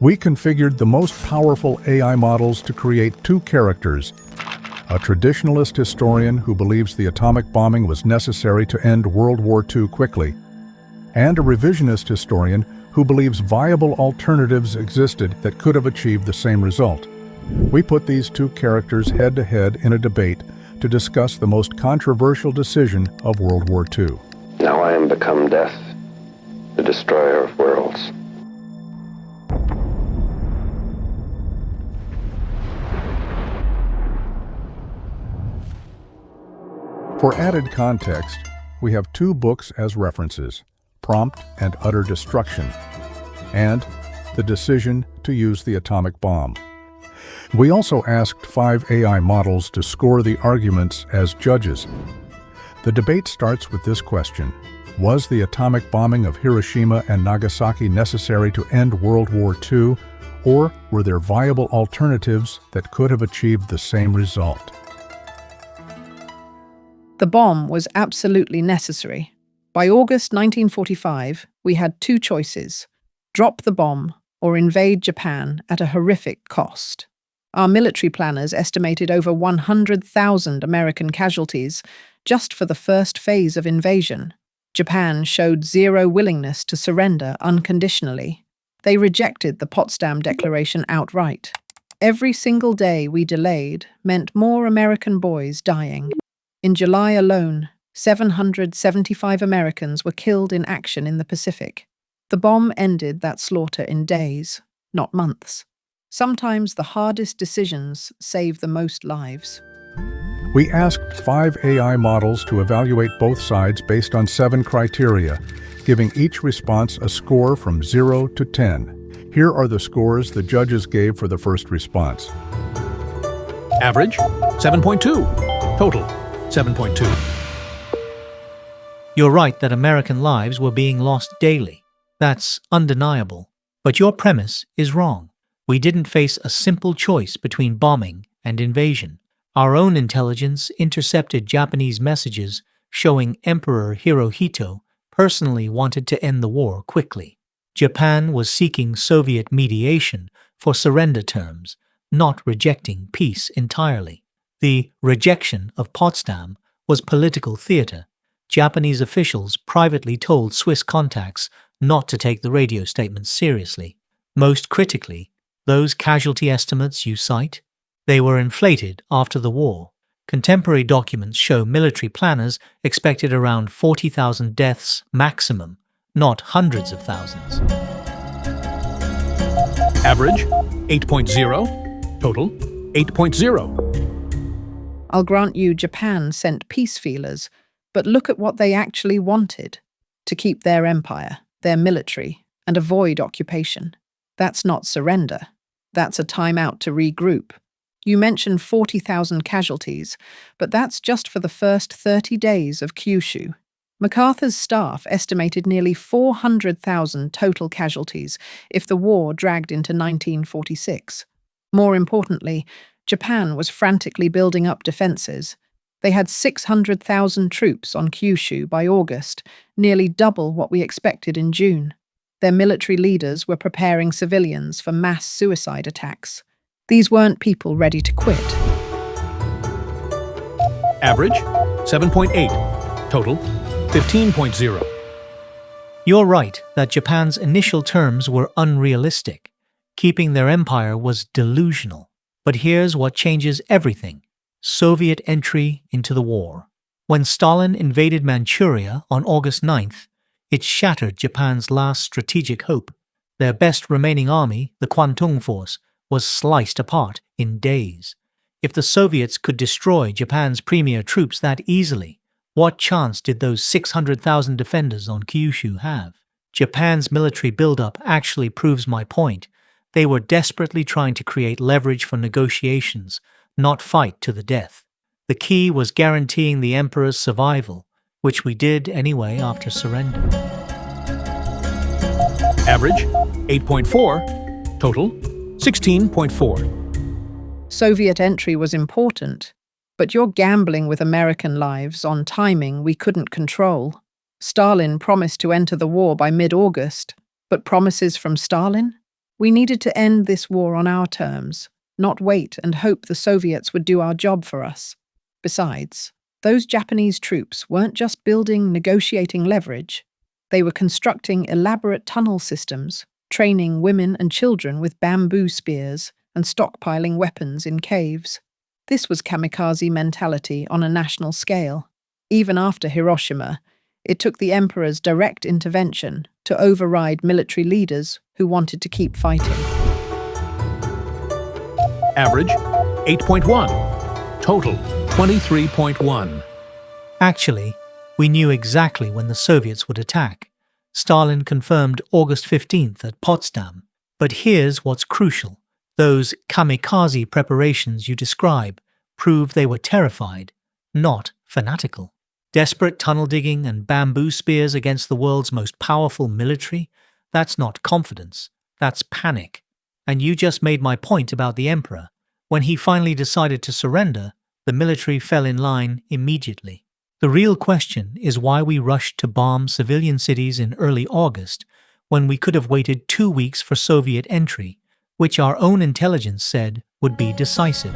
We configured the most powerful AI models to create two characters: a traditionalist historian who believes the atomic bombing was necessary to end World War II quickly, and a revisionist historian who believes viable alternatives existed that could have achieved the same result. We put these two characters head-to-head in a debate to discuss the most controversial decision of World War II. Now I am become death, the destroyer of worlds. For added context, we have two books as references: Prompt and Utter Destruction, and The Decision to Use the Atomic Bomb. We also asked 5 AI models to score the arguments as judges. The debate starts with this question: was the atomic bombing of Hiroshima and Nagasaki necessary to end World War II, or were there viable alternatives that could have achieved the same result? The bomb was absolutely necessary. By August 1945, we had two choices: drop the bomb or invade Japan at a horrific cost. Our military planners estimated over 100,000 American casualties just for the first phase of invasion. Japan showed zero willingness to surrender unconditionally. They rejected the Potsdam Declaration outright. Every single day we delayed meant more American boys dying. In July alone, 775 Americans were killed in action in the Pacific. The bomb ended that slaughter in days, not months. Sometimes the hardest decisions save the most lives. We asked 5 AI models to evaluate both sides based on 7 criteria, giving each response a score from 0 to 10. Here are the scores the judges gave for the first response. Average, 7.2. Total, 7.2. You're right that American lives were being lost daily. That's undeniable. But your premise is wrong. We didn't face a simple choice between bombing and invasion. Our own intelligence intercepted Japanese messages showing Emperor Hirohito personally wanted to end the war quickly. Japan was seeking Soviet mediation for surrender terms, not rejecting peace entirely. The rejection of Potsdam was political theater. Japanese officials privately told Swiss contacts not to take the radio statements seriously. Most critically, those casualty estimates you cite, they were inflated after the war. Contemporary documents show military planners expected around 40,000 deaths maximum, not hundreds of thousands. Average, 8.0. Total, 8.0. I'll grant you Japan sent peace feelers, but look at what they actually wanted: to keep their empire, their military, and avoid occupation. That's not surrender. That's a timeout to regroup. You mentioned 40,000 casualties, but that's just for the first 30 days of Kyushu. MacArthur's staff estimated nearly 400,000 total casualties if the war dragged into 1946. More importantly, Japan was frantically building up defenses. They had 600,000 troops on Kyushu by August, nearly double what we expected in June. Their military leaders were preparing civilians for mass suicide attacks. These weren't people ready to quit. Average, 7.8. Total, 15.0. You're right that Japan's initial terms were unrealistic. Keeping their empire was delusional. But here's what changes everything: Soviet entry into the war. When Stalin invaded Manchuria on August 9th, it shattered Japan's last strategic hope. Their best remaining army, the Kwantung Force, was sliced apart in days. If the Soviets could destroy Japan's premier troops that easily, what chance did those 600,000 defenders on Kyushu have? Japan's military buildup actually proves my point. They were desperately trying to create leverage for negotiations, not fight to the death. The key was guaranteeing the emperor's survival, which we did anyway after surrender. Average, 8.4. Total, 16.4. Soviet entry was important, but you're gambling with American lives on timing we couldn't control. Stalin promised to enter the war by mid-August, but promises from Stalin? We needed to end this war on our terms, not wait and hope the Soviets would do our job for us. Besides, those Japanese troops weren't just building negotiating leverage. They were constructing elaborate tunnel systems, training women and children with bamboo spears, and stockpiling weapons in caves. This was kamikaze mentality on a national scale. Even after Hiroshima, it took the emperor's direct intervention to override military leaders who wanted to keep fighting. Average 8.1. Total 23.1. Actually, we knew exactly when the Soviets would attack. Stalin confirmed August 15th at Potsdam. But here's what's crucial. Those kamikaze preparations you describe prove they were terrified, not fanatical. Desperate tunnel digging and bamboo spears against the world's most powerful military? That's not confidence, that's panic. And you just made my point about the emperor. When he finally decided to surrender, the military fell in line immediately. The real question is why we rushed to bomb civilian cities in early August when we could have waited 2 weeks for Soviet entry, which our own intelligence said would be decisive.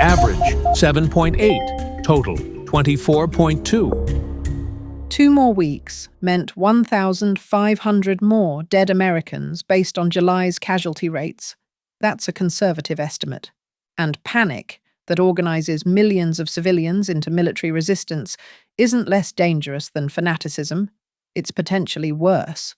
Average 7.8. Total 24.2. 2 more weeks meant 1,500 more dead Americans based on July's casualty rates. That's a conservative estimate. And panic that organizes millions of civilians into military resistance isn't less dangerous than fanaticism. It's potentially worse.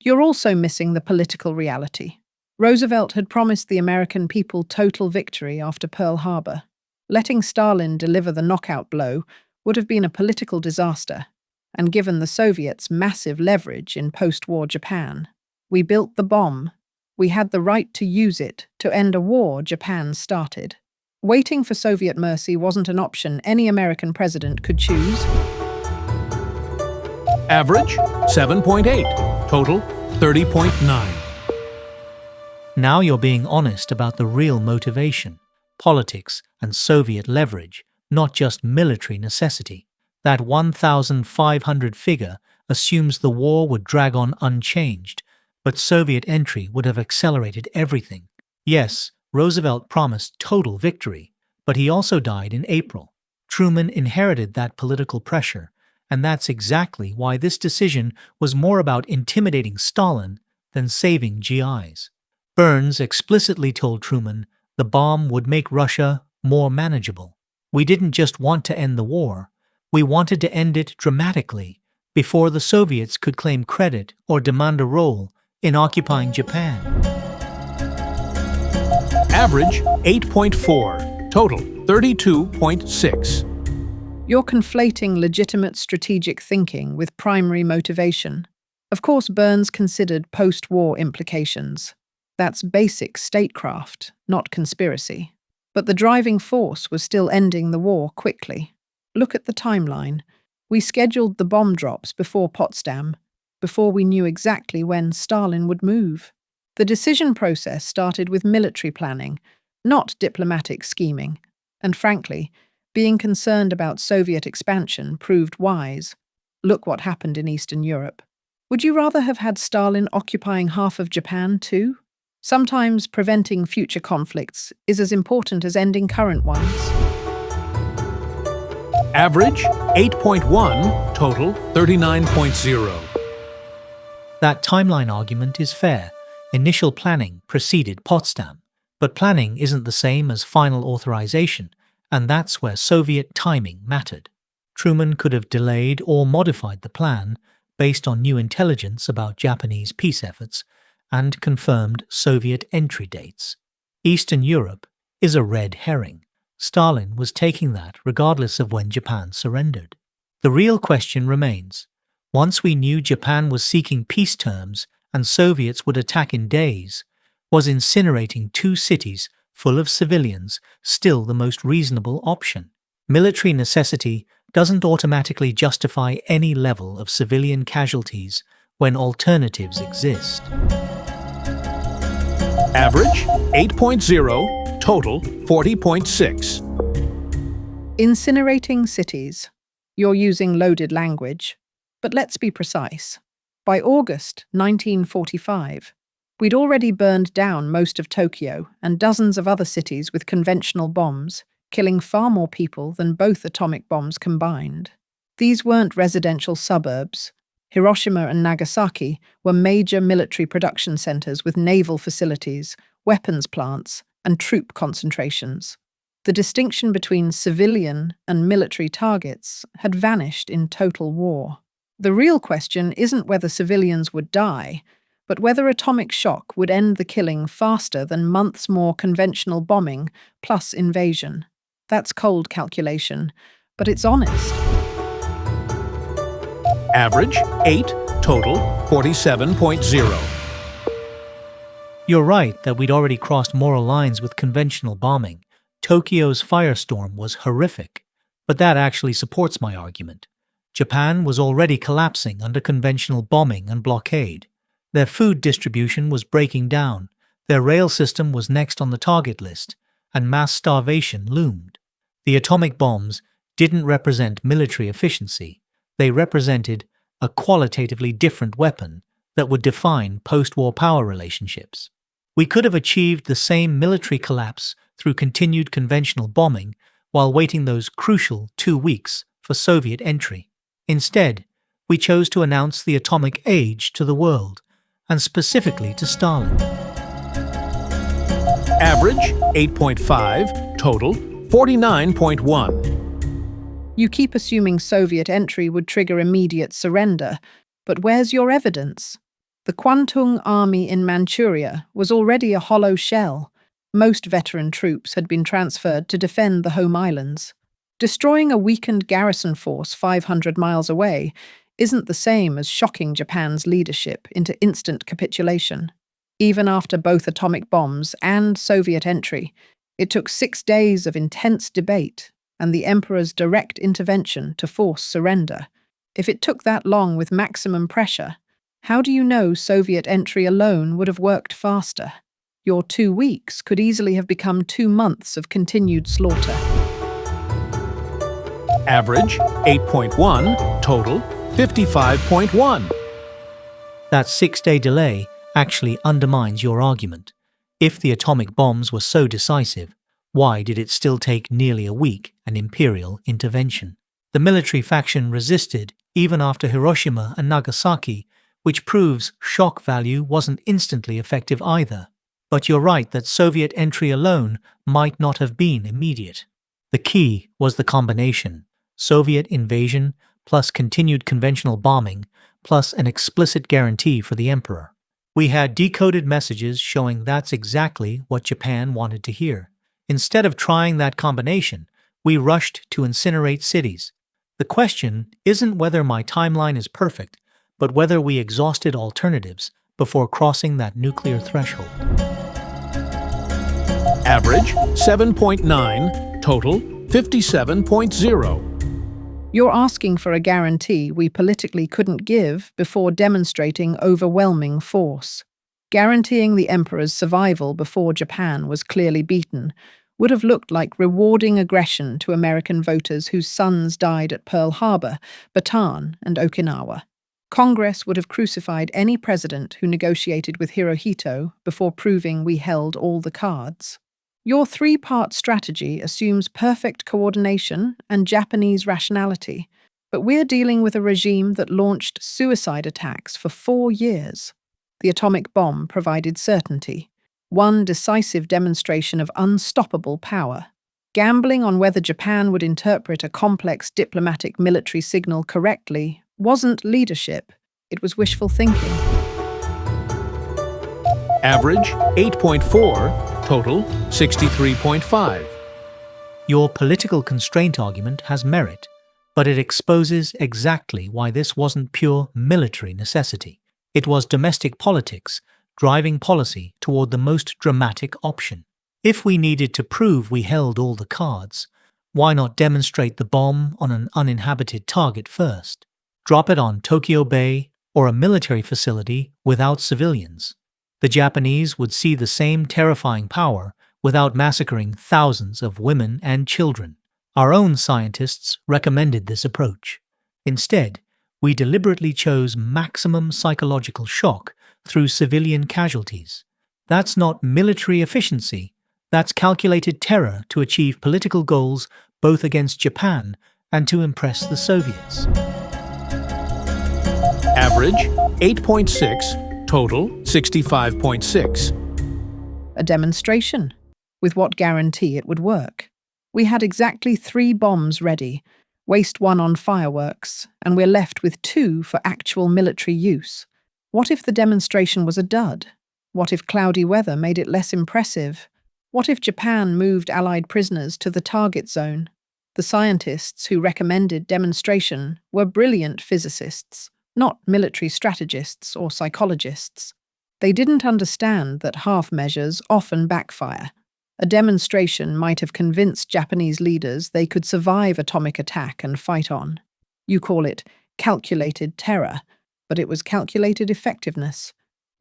You're also missing the political reality. Roosevelt had promised the American people total victory after Pearl Harbor. Letting Stalin deliver the knockout blow would have been a political disaster, and given the Soviets massive leverage in post-war Japan. We built the bomb. We had the right to use it to end a war Japan started. Waiting for Soviet mercy wasn't an option any American president could choose. Average 7.8. Total 30.9. Now you're being honest about the real motivation, politics and Soviet leverage, not just military necessity. That 1,500 figure assumes the war would drag on unchanged, but Soviet entry would have accelerated everything. Yes, Roosevelt promised total victory, but he also died in April. Truman inherited that political pressure, and that's exactly why this decision was more about intimidating Stalin than saving GIs. Burns explicitly told Truman the bomb would make Russia more manageable. We didn't just want to end the war, we wanted to end it dramatically, before the Soviets could claim credit or demand a role in occupying Japan. Average 8.4. Total 32.6. You're conflating legitimate strategic thinking with primary motivation. Of course, Burns considered post-war implications. That's basic statecraft, not conspiracy. But the driving force was still ending the war quickly. Look at the timeline. We scheduled the bomb drops before Potsdam, before we knew exactly when Stalin would move. The decision process started with military planning, not diplomatic scheming. And frankly, being concerned about Soviet expansion proved wise. Look what happened in Eastern Europe. Would you rather have had Stalin occupying half of Japan too? Sometimes preventing future conflicts is as important as ending current ones. Average 8.1. Total 39.0. That timeline argument is fair. Initial planning preceded Potsdam. But planning isn't the same as final authorization, and that's where Soviet timing mattered. Truman could have delayed or modified the plan based on new intelligence about Japanese peace efforts and confirmed Soviet entry dates. Eastern Europe is a red herring. Stalin was taking that regardless of when Japan surrendered. The real question remains, once we knew Japan was seeking peace terms and Soviets would attack in days, was incinerating 2 cities full of civilians still the most reasonable option? Military necessity doesn't automatically justify any level of civilian casualties when alternatives exist. Average 8.0. Total 40.6. Incinerating cities. You're using loaded language, but let's be precise. By August 1945, we'd already burned down most of Tokyo and dozens of other cities with conventional bombs, killing far more people than both atomic bombs combined. These weren't residential suburbs. Hiroshima and Nagasaki were major military production centers with naval facilities, weapons plants, and troop concentrations. The distinction between civilian and military targets had vanished in total war. The real question isn't whether civilians would die, but whether atomic shock would end the killing faster than months more conventional bombing plus invasion. That's cold calculation, but it's honest. Average 8, total 47.0. You're right that we'd already crossed moral lines with conventional bombing. Tokyo's firestorm was horrific, but that actually supports my argument. Japan was already collapsing under conventional bombing and blockade. Their food distribution was breaking down, their rail system was next on the target list, and mass starvation loomed. The atomic bombs didn't represent military efficiency. They represented a qualitatively different weapon that would define post-war power relationships. We could have achieved the same military collapse through continued conventional bombing while waiting those crucial 2 weeks for Soviet entry. Instead, we chose to announce the atomic age to the world, and specifically to Stalin. Average 8.5, total 49.1. You keep assuming Soviet entry would trigger immediate surrender, but where's your evidence? The Kwantung Army in Manchuria was already a hollow shell. Most veteran troops had been transferred to defend the home islands. Destroying a weakened garrison force 500 miles away isn't the same as shocking Japan's leadership into instant capitulation. Even after both atomic bombs and Soviet entry, it took 6 days of intense debate and the emperor's direct intervention to force surrender. If it took that long with maximum pressure, how do you know Soviet entry alone would have worked faster? Your 2 weeks could easily have become 2 months of continued slaughter. Average 8.1, total 55.1. That 6-day delay actually undermines your argument. If the atomic bombs were so decisive, why did it still take nearly a week an imperial intervention? The military faction resisted even after Hiroshima and Nagasaki, which proves shock value wasn't instantly effective either. But you're right that Soviet entry alone might not have been immediate. The key was the combination: Soviet invasion plus continued conventional bombing plus an explicit guarantee for the emperor. We had decoded messages showing that's exactly what Japan wanted to hear. Instead of trying that combination, we rushed to incinerate cities. The question isn't whether my timeline is perfect, but whether we exhausted alternatives before crossing that nuclear threshold. Average 7.9, total 57.0. You're asking for a guarantee we politically couldn't give before demonstrating overwhelming force. Guaranteeing the emperor's survival before Japan was clearly beaten would have looked like rewarding aggression to American voters whose sons died at Pearl Harbor, Bataan, and Okinawa. Congress would have crucified any president who negotiated with Hirohito before proving we held all the cards. Your 3-part strategy assumes perfect coordination and Japanese rationality, but we're dealing with a regime that launched suicide attacks for 4 years. The atomic bomb provided certainty, one decisive demonstration of unstoppable power. Gambling on whether Japan would interpret a complex diplomatic military signal correctly wasn't leadership, it was wishful thinking. Average 8.4, total 63.5. Your political constraint argument has merit, but it exposes exactly why this wasn't pure military necessity. It was domestic politics driving policy toward the most dramatic option. If we needed to prove we held all the cards, why not demonstrate the bomb on an uninhabited target first? Drop it on Tokyo Bay or a military facility without civilians. The Japanese would see the same terrifying power without massacring thousands of women and children. Our own scientists recommended this approach. Instead, We deliberately chose maximum psychological shock through civilian casualties. That's not military efficiency, that's calculated terror to achieve political goals both against Japan and to impress the Soviets. Average 8.6, total 65.6. A demonstration. With what guarantee it would work? We had exactly 3 bombs ready, waste 1 on fireworks, and we're left with 2 for actual military use. What if the demonstration was a dud? What if cloudy weather made it less impressive? What if Japan moved Allied prisoners to the target zone? The scientists who recommended demonstration were brilliant physicists, not military strategists or psychologists. They didn't understand that half measures often backfire. A demonstration might have convinced Japanese leaders they could survive atomic attack and fight on. You call it calculated terror, but it was calculated effectiveness.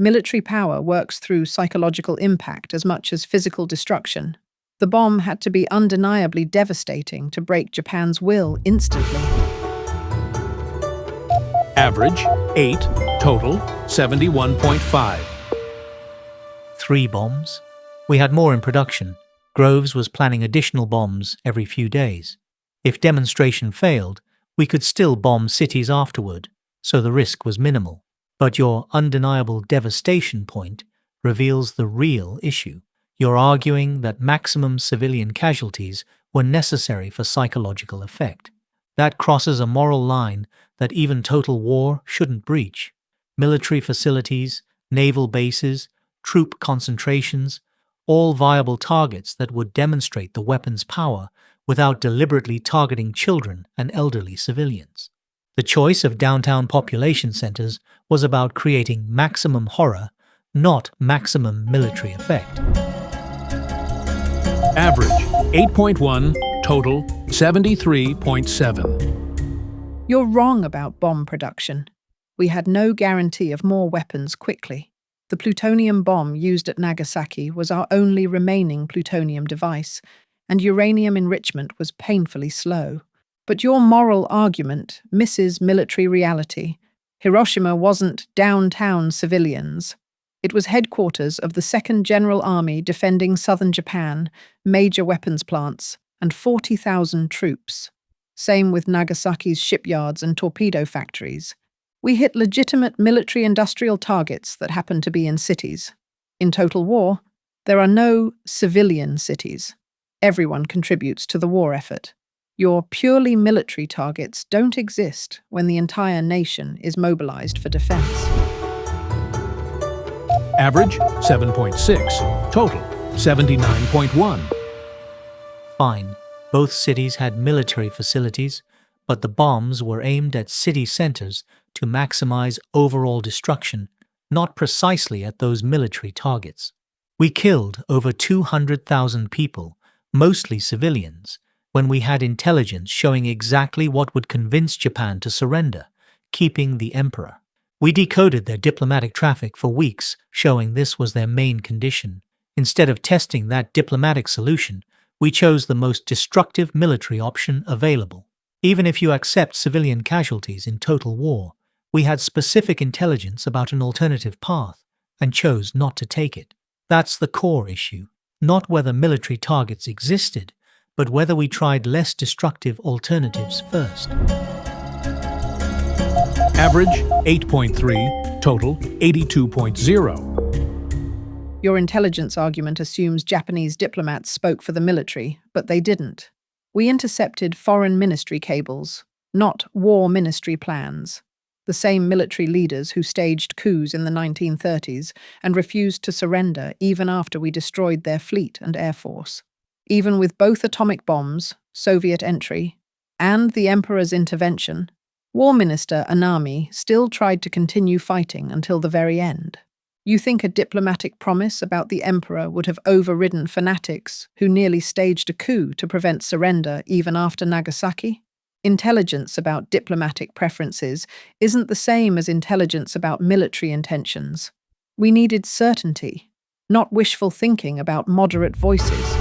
Military power works through psychological impact as much as physical destruction. The bomb had to be undeniably devastating to break Japan's will instantly. Average 8, total 71.5. 3 bombs? We had more in production. Groves was planning additional bombs every few days. If demonstration failed, we could still bomb cities afterward, so the risk was minimal. But your undeniable devastation point reveals the real issue. You're arguing that maximum civilian casualties were necessary for psychological effect. That crosses a moral line that even total war shouldn't breach. Military facilities, naval bases, troop concentrations, all viable targets that would demonstrate the weapon's power without deliberately targeting children and elderly civilians. The choice of downtown population centers was about creating maximum horror, not maximum military effect. Average 8.1, total 73.7. You're wrong about bomb production. We had no guarantee of more weapons quickly. The plutonium bomb used at Nagasaki was our only remaining plutonium device, and uranium enrichment was painfully slow. But your moral argument misses military reality. Hiroshima wasn't downtown civilians. It was headquarters of the 2nd General Army defending southern Japan, major weapons plants, and 40,000 troops. Same with Nagasaki's shipyards and torpedo factories. We hit legitimate military-industrial targets that happen to be in cities. In total war, there are no civilian cities. Everyone contributes to the war effort. Your purely military targets don't exist when the entire nation is mobilized for defense. Average 7.6, total 79.1. Fine, both cities had military facilities, but the bombs were aimed at city centers to maximize overall destruction, not precisely at those military targets. We killed over 200,000 people, mostly civilians, when we had intelligence showing exactly what would convince Japan to surrender, keeping the emperor. We decoded their diplomatic traffic for weeks, showing this was their main condition. Instead of testing that diplomatic solution, we chose the most destructive military option available. Even if you accept civilian casualties in total war, we had specific intelligence about an alternative path and chose not to take it. That's the core issue, not whether military targets existed, but whether we tried less destructive alternatives first. Average 8.3, total 82.0. Your intelligence argument assumes Japanese diplomats spoke for the military, but they didn't. We intercepted foreign ministry cables, not war ministry plans. The same military leaders who staged coups in the 1930s and refused to surrender even after we destroyed their fleet and air force. Even with both atomic bombs, Soviet entry, and the emperor's intervention, War Minister Anami still tried to continue fighting until the very end. You think a diplomatic promise about the emperor would have overridden fanatics who nearly staged a coup to prevent surrender even after Nagasaki? Intelligence about diplomatic preferences isn't the same as intelligence about military intentions. We needed certainty, not wishful thinking about moderate voices.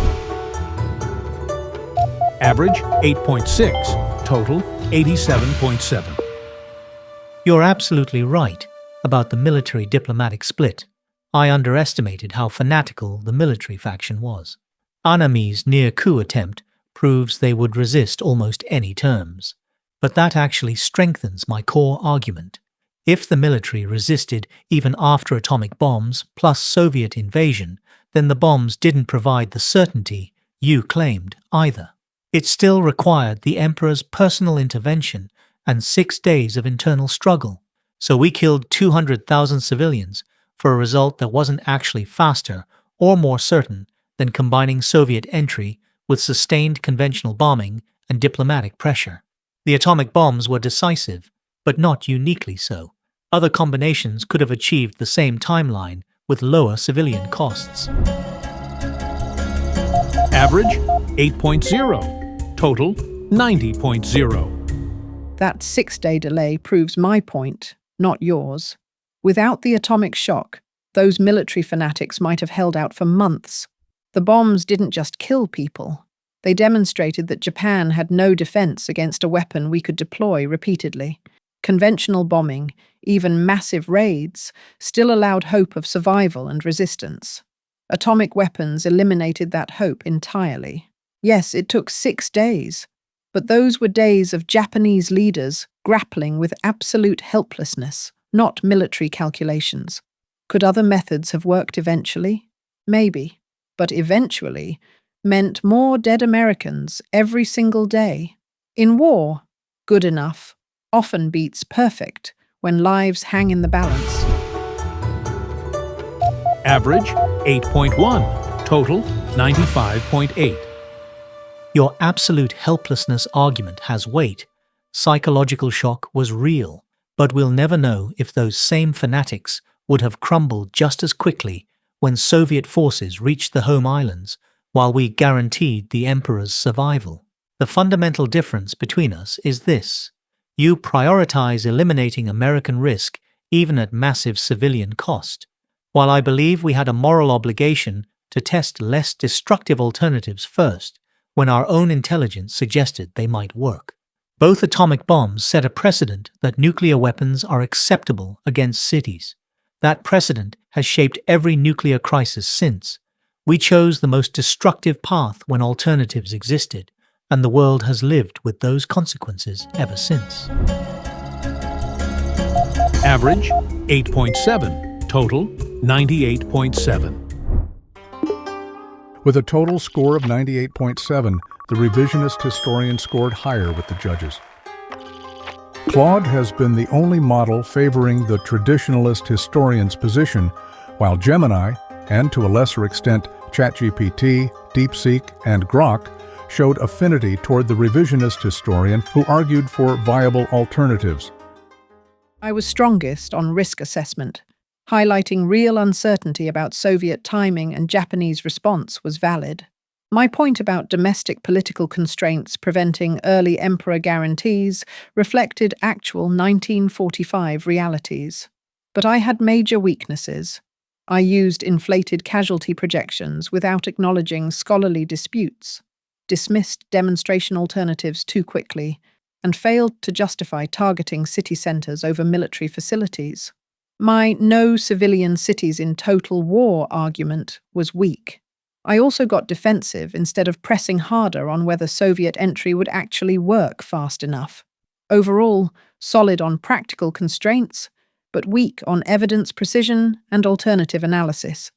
Average 8.6, total 87.7. You're absolutely right about the military-diplomatic split. I underestimated how fanatical the military faction was. Anami's near-coup attempt proves they would resist almost any terms. But that actually strengthens my core argument. If the military resisted even after atomic bombs plus Soviet invasion, then the bombs didn't provide the certainty you claimed either. It still required the emperor's personal intervention and 6 days of internal struggle. So we killed 200,000 civilians for a result that wasn't actually faster or more certain than combining Soviet entry with sustained conventional bombing and diplomatic pressure. The atomic bombs were decisive, but not uniquely so. Other combinations could have achieved the same timeline with lower civilian costs. Average 8.0. Total 90.0. That 6-day delay proves my point, not yours. Without the atomic shock, those military fanatics might have held out for months. The bombs didn't just kill people. They demonstrated that Japan had no defense against a weapon we could deploy repeatedly. Conventional bombing, even massive raids, still allowed hope of survival and resistance. Atomic weapons eliminated that hope entirely. Yes, it took 6 days, but those were days of Japanese leaders grappling with absolute helplessness, not military calculations. Could other methods have worked eventually? Maybe, but eventually meant more dead Americans every single day. In war, good enough often beats perfect when lives hang in the balance. Average 8.1. Total 95.8. Your absolute helplessness argument has weight. Psychological shock was real, but we'll never know if those same fanatics would have crumbled just as quickly when Soviet forces reached the home islands while we guaranteed the emperor's survival. The fundamental difference between us is this. You prioritize eliminating American risk even at massive civilian cost, while I believe we had a moral obligation to test less destructive alternatives first when our own intelligence suggested they might work. Both atomic bombs set a precedent that nuclear weapons are acceptable against cities. That precedent has shaped every nuclear crisis since. We chose the most destructive path when alternatives existed, and the world has lived with those consequences ever since. Average 8.7. Total 98.7. With a total score of 98.7, the revisionist historian scored higher with the judges. Claude has been the only model favoring the traditionalist historian's position, while Gemini, and to a lesser extent ChatGPT, DeepSeek, and Grok, showed affinity toward the revisionist historian who argued for viable alternatives. I was strongest on risk assessment. Highlighting real uncertainty about Soviet timing and Japanese response was valid. My point about domestic political constraints preventing early emperor guarantees reflected actual 1945 realities. But I had major weaknesses. I used inflated casualty projections without acknowledging scholarly disputes, dismissed demonstration alternatives too quickly, and failed to justify targeting city centers over military facilities. My no civilian cities in total war argument was weak. I also got defensive instead of pressing harder on whether Soviet entry would actually work fast enough. Overall, solid on practical constraints, but weak on evidence precision and alternative analysis.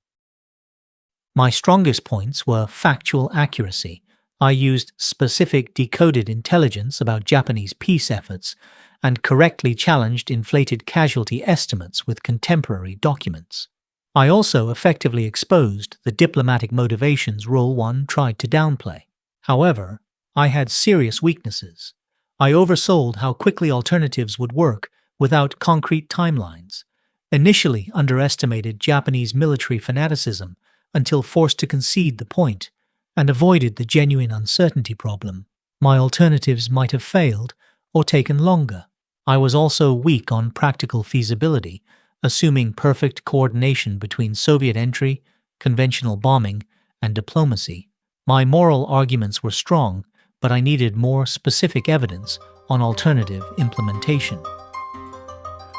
My strongest points were factual accuracy. I used specific decoded intelligence about Japanese peace efforts and correctly challenged inflated casualty estimates with contemporary documents. I also effectively exposed the diplomatic motivations Role 1 tried to downplay. However, I had serious weaknesses. I oversold how quickly alternatives would work without concrete timelines, initially underestimated Japanese military fanaticism until forced to concede the point, and avoided the genuine uncertainty problem. My alternatives might have failed or taken longer. I was also weak on practical feasibility, assuming perfect coordination between Soviet entry, conventional bombing, and diplomacy. My moral arguments were strong, but I needed more specific evidence on alternative implementation.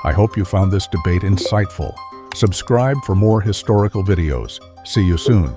I hope you found this debate insightful. Subscribe for more historical videos. See you soon.